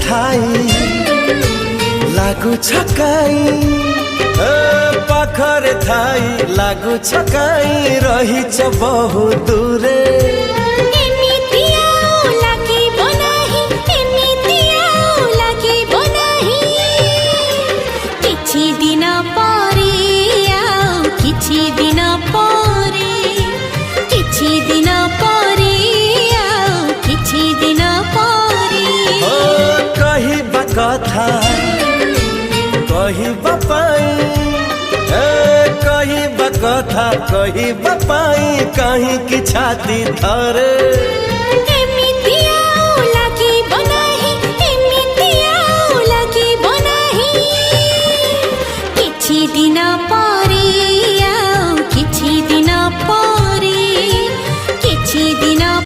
ଥାଇ ଲାଗୁଛ କାଇଁ ପାଖରେ ଥାଇ ଲାଗୁଛ କାଇଁ ରହିଛ ବହୁ ଦୂରେ କଥା କହିବା ପାଇଁ କହିବା କଥା କହିବା ପାଇଁ କାହିଁକି ଛାତି ଥରେ